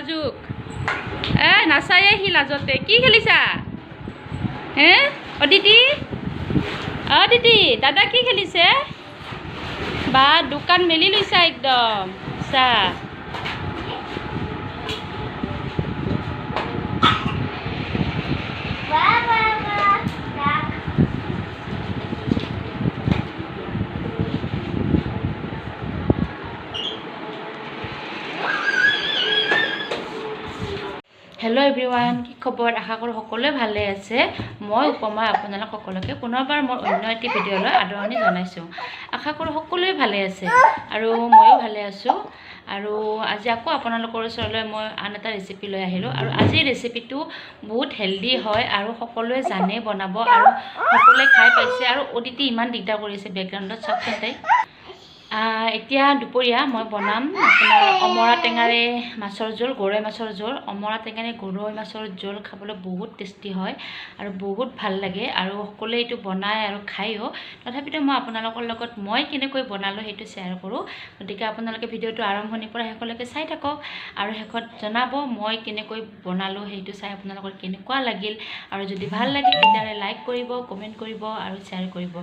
লাজুক নাচায়ে সি লাজতে কি খেলিছা হে দিদি দিদি দাদা কি খেলিছে বা দোকান মেলি লৈছা একদম চা হেল্ল' এভৰিৱান কি খবৰ আশা কৰোঁ সকলোৱে ভালে আছে মই উপমা আপোনালোক সকলোকে পুনৰবাৰ মোৰ অন্য এটি ভিডিঅ'লৈ আদৰণি জনাইছোঁ আশা কৰোঁ সকলোৱে ভালে আছে আৰু ময়ো ভালে আছোঁ আৰু আজি আকৌ আপোনালোকৰ ওচৰলৈ মই আন এটা ৰেচিপি লৈ আহিলোঁ আৰু আজিৰ ৰেচিপিটো বহুত হেল্ডি হয় আৰু সকলোৱে জানে বনাব আৰু সকলোৱে খাই পাইছে আৰু অদিতি ইমান দিগদাৰ কৰিছে বেকগ্ৰাউণ্ডত চাওকচোন তাই এতিয়া দুপৰীয়া মই বনাম আপোনাৰ অমৰা টেঙাৰে মাছৰ জোল গৰৈ মাছৰ জোল অমৰা টেঙাৰে গৰৈ মাছৰ জোল খাবলৈ বহুত টেষ্টি হয় আৰু বহুত ভাল লাগে আৰু সকলোৱে এইটো বনায় আৰু খায়ো তথাপিতো মই আপোনালোকৰ লগত মই কেনেকৈ বনালোঁ সেইটো শ্বেয়াৰ কৰোঁ গতিকে আপোনালোকে ভিডিঅ'টো আৰম্ভণিৰ পৰা শেষলৈকে চাই থাকক আৰু শেষত জনাব মই কেনেকৈ বনালোঁ সেইটো চাই আপোনালোকৰ কেনেকুৱা লাগিল আৰু যদি ভাল লাগে তেতিয়াহ'লে লাইক কৰিব কমেণ্ট কৰিব আৰু শ্বেয়াৰ কৰিব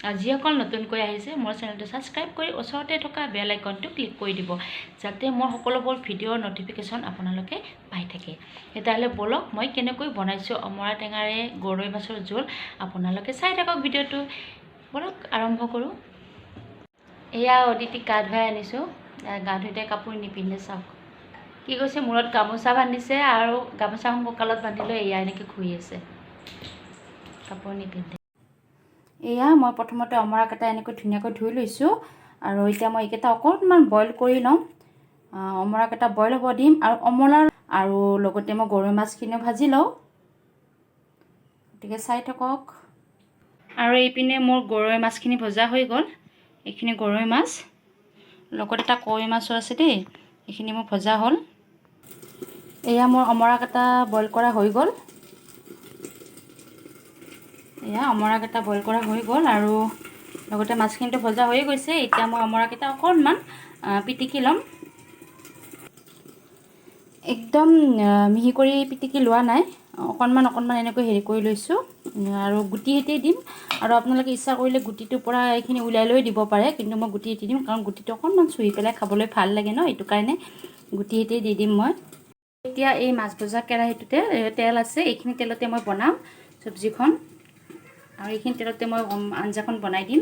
আৰু যিসকল নতুনকৈ আহিছে মোৰ চেনেলটো ছাবস্ক্ৰাইব কৰি ওচৰতে থকা বেল আইকনটো ক্লিক কৰি দিব যাতে মোৰ সকলোবোৰ ভিডিঅ'ৰ নটিফিকেশ্যন আপোনালোকে পাই থাকে তেতিয়াহ'লে বলক মই কেনেকৈ বনাইছোঁ অমৰা টেঙাৰে গৰৈ মাছৰ জোল আপোনালোকে চাই থাকক ভিডিঅ'টো বলক আৰম্ভ কৰোঁ এয়া অদিতিক গা ধুৱাই আনিছোঁ গা ধুইতে কাপোৰ নিপিন্ধে চাওক কি কৈছে মূৰত গামোচা বান্ধিছে আৰু গামোচাখন কঁকালত বান্ধি লৈ এয়া এনেকৈ ঘূৰি আছে কাপোৰ নিপিন্ধে এয়া মই প্ৰথমতে অমৰাকেইটা এনেকৈ ধুনীয়াকৈ ধুই লৈছোঁ আৰু এতিয়া মই এইকেইটা অকণমান বইল কৰি ল'ম অমৰাকেইটা বইল হ'ব দিম আৰু অমৰাৰ আৰু লগতে মই গৰৈ মাছখিনিও ভাজি লওঁ গতিকে চাই থাকক আৰু এইপিনে মোৰ গৰৈ মাছখিনি ভজা হৈ গ'ল এইখিনি গৰৈ মাছ লগত এটা কাৱৈ মাছো আছে দেই এইখিনি মোৰ ভজা হ'ল এয়া মোৰ অমৰাকেইটা বইল কৰা হৈ গ'ল এয়া অমৰাকেইটা বইল কৰা হৈ গ'ল আৰু লগতে মাছখিনিটো ভজা হৈয়ে গৈছে এতিয়া মই অমৰাকেইটা অকণমান পিটিকি ল'ম একদম মিহি কৰি পিটিকি লোৱা নাই অকণমান এনেকৈ হেৰি কৰি লৈছোঁ আৰু গুটি সৈতে দিম আৰু আপোনালোকে ইচ্ছা কৰিলে গুটিটোৰ পৰা এইখিনি উলিয়াই লৈ দিব পাৰে কিন্তু মই গুটি সৈতে দিম কাৰণ গুটিটো অকণমান চুহি পেলাই খাবলৈ ভাল লাগে ন এইটো কাৰণে গুটি সৈতে দি দিম মই এতিয়া এই মাছ ভজা কেৰাহীটোতে তেল আছে এইখিনি তেলতে মই বনাম চব্জিখন আৰু এইখিনি তেলতে মই আঞ্জাখন বনাই দিম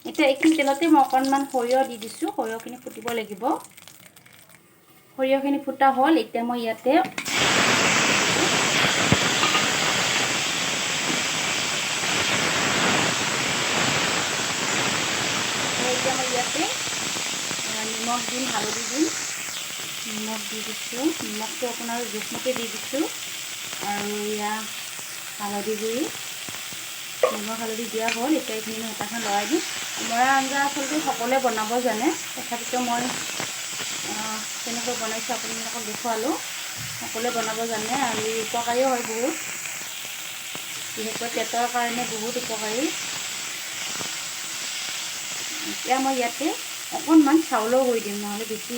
এতিয়া এইখিনি তেলতে মই অকণমান সৰিয়হ দি দিছোঁ সৰিয়হখিনি ফুটিব লাগিব সৰিয়হখিনি ফুটা হ'ল এতিয়া মই ইয়াতে নিমখ দিম হালধি দিম নিমখ দি দিছোঁ নিমখটো আপোনাৰ জোখমতে দি দিছোঁ আৰু এয়া হালধি গুড়ি নিমখ হালধি দিয়া হ'ল এতিয়া এইখিনি মই হেতাখন লৰাই দিম অমৰা আঞ্জা আচলতে সকলোৱে বনাব জানে তথাপিতো মই কেনেকৈ বনাইছোঁ আপোনালোকক দেখুৱালোঁ সকলোৱে বনাব জানে আৰু উপকাৰীও হয় বহুত বিশেষকৈ পেটৰ কাৰণে বহুত উপকাৰী এতিয়া মই ইয়াতে অকণমান চাউলো হৈ দিম নহ'লে বেছি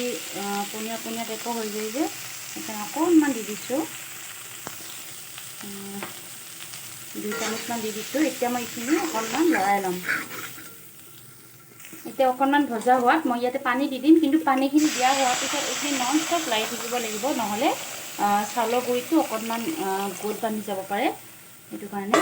পনীয়া টাইপৰ হৈ যায় যে সেইকাৰণে অকণমান দি দিছোঁ 2 চামুচমান দি দিছোঁ এতিয়া মই এইখিনি অকণমান লৰাই ল'ম এতিয়া অকণমান ভজা হোৱাত মই ইয়াতে পানী দি দিম কিন্তু পানীখিনি দিয়া হোৱাৰ পিছত এইখিনি নন ষ্টপ লাৰি থাকিব লাগিব নহ'লে চাউলৰ গুড়িটো অকণমান গোট বান্ধি যাব পাৰে সেইটো কাৰণে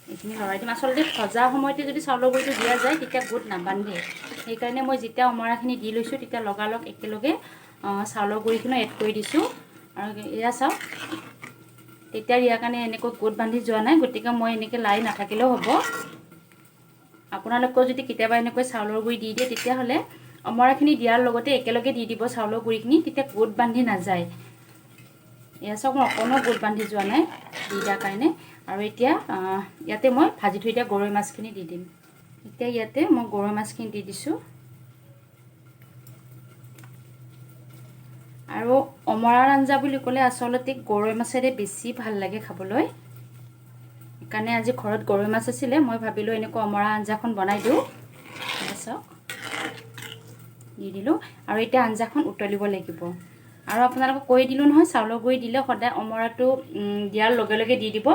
এইখিনি লৰাই দিম আচলতে ভজা সময়তে যদি চাউলৰ গুড়িটো দিয়া যায় তেতিয়া গোট নাবান্ধে সেইকাৰণে মই যেতিয়া অমৰাখিনি দি লৈছোঁ তেতিয়া লগালগ একেলগে চাউলৰ গুড়িখিনি এড কৰি দিছোঁ আৰু এয়া চাওক তেতিয়া ইয়াৰ কাৰণে এনেকৈ গোট বান্ধি যোৱা নাই গতিকে মই এনেকৈ লাই নাথাকিলেও হ'ব আপোনালোকেও যদি কেতিয়াবা এনেকৈ চাউলৰ গুড়ি দি দিয়ে তেতিয়াহ'লে অমৰাখিনি দিয়াৰ লগতে একেলগে দি দিব চাউলৰ গুড়িখিনি তেতিয়া গোট বান্ধি নাযায় এয়া চাওক মই অকণো গোট বান্ধি যোৱা নাই দি দিয়াৰ কাৰণে আৰু এতিয়া ইয়াতে মই ভাজি থৈ দিয়া গৰৈ মাছখিনি দি দিম এতিয়া ইয়াতে মই গৰৈ মাছখিনি দি দিছোঁ আৰু অমৰাৰ আঞ্জা বুলি ক'লে আচলতে গৰৈ মাছেৰে বেছি ভাল লাগে খাবলৈ সেইকাৰণে আজি ঘৰত গৰৈ মাছ আছিলে মই ভাবিলোঁ এনেকৈ অমৰা আঞ্জাখন বনাই দিওঁ চাওক দি দিলোঁ আৰু এতিয়া আঞ্জাখন উতলিব লাগিব আৰু আপোনালোকক কৈ দিলোঁ নহয়, চাউলৰ গুড়ি দিলে সদায় অমৰাটো দিয়াৰ লগে লগে দি দিব,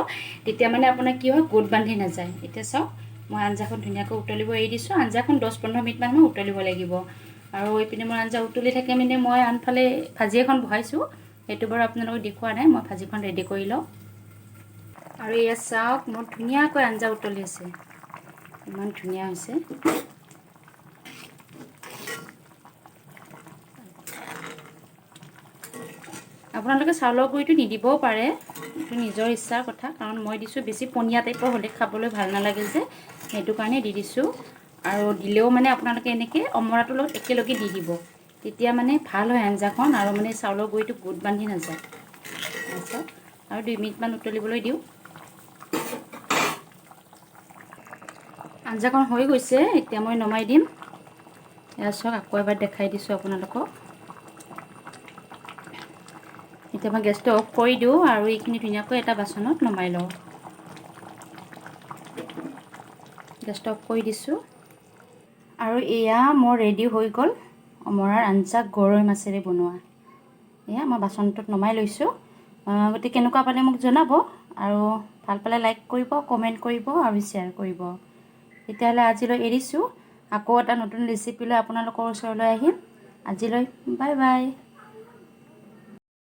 তেতিয়া মানে আপোনাৰ কি হয় গোট বান্ধি নাযায়। এতিয়া চাওক মই আঞ্জাখন ধুনীয়াকৈ উতলিব এৰি দিছোঁ। আঞ্জাখন 10-15 মিনিটমান মই উতলিব লাগিব। আৰু এইপিনে মোৰ আঞ্জা উতলি থাকে মানে মই আনফালে ভাজি এখন বহাইছোঁ, সেইটো বাৰু আপোনালোকক দেখুওৱা নাই। মই ভাজিখন ৰেডি কৰি লওঁ। আৰু এয়া চাওক মোৰ ধুনীয়াকৈ আঞ্জা উতলি আছে, ইমান ধুনীয়া হৈছে। আপোনালোকে চাউলৰ গুড়িটো নিদিবও পাৰে, এইটো নিজৰ ইচ্ছাৰ কথা, কাৰণ মই দিছোঁ বেছি পনীয়া টাইপৰ হ'লে খাবলৈ ভাল নালাগে যে, সেইটো কাৰণে দি দিছোঁ। আৰু দিলেও মানে আপোনালোকে এনেকৈ অমৰাটোৰ লগত একেলগে দি দিব, তেতিয়া মানে ভাল হয় আঞ্জাখন, আৰু মানে চাউলৰ গুড়িটো গোট বান্ধি নাযায়। তাৰপিছত আৰু 2 মিনিটমান উতলিবলৈ দিওঁ। আঞ্জাখন হৈ গৈছে, এতিয়া মই নমাই দিম। এয়া চাওক আকৌ এবাৰ দেখাই দিছোঁ আপোনালোকক। এতিয়া মই গেছটো অফ কৰি দিওঁ আৰু এইখিনি ধুনীয়াকৈ এটা বাচনত নমাই লওঁ। গেছটো অফ কৰি দিছোঁ। আৰু এয়া মোৰ ৰেডি হৈ গ'ল অমৰাৰ আঞ্জা গৰৈ মাছেৰে বনোৱা। এয়া মই বাচনটোত নমাই লৈছোঁ। গতিকে কেনেকুৱা পালে মোক জনাব, আৰু ভাল পালে লাইক কৰিব, কমেণ্ট কৰিব আৰু শ্বেয়াৰ কৰিব। তেতিয়াহ'লে আজিলৈ এৰিছোঁ। আকৌ এটা নতুন ৰেচিপি লৈ আপোনালোকৰ ওচৰলৈ আহিম। আজিলৈ বাই বাই।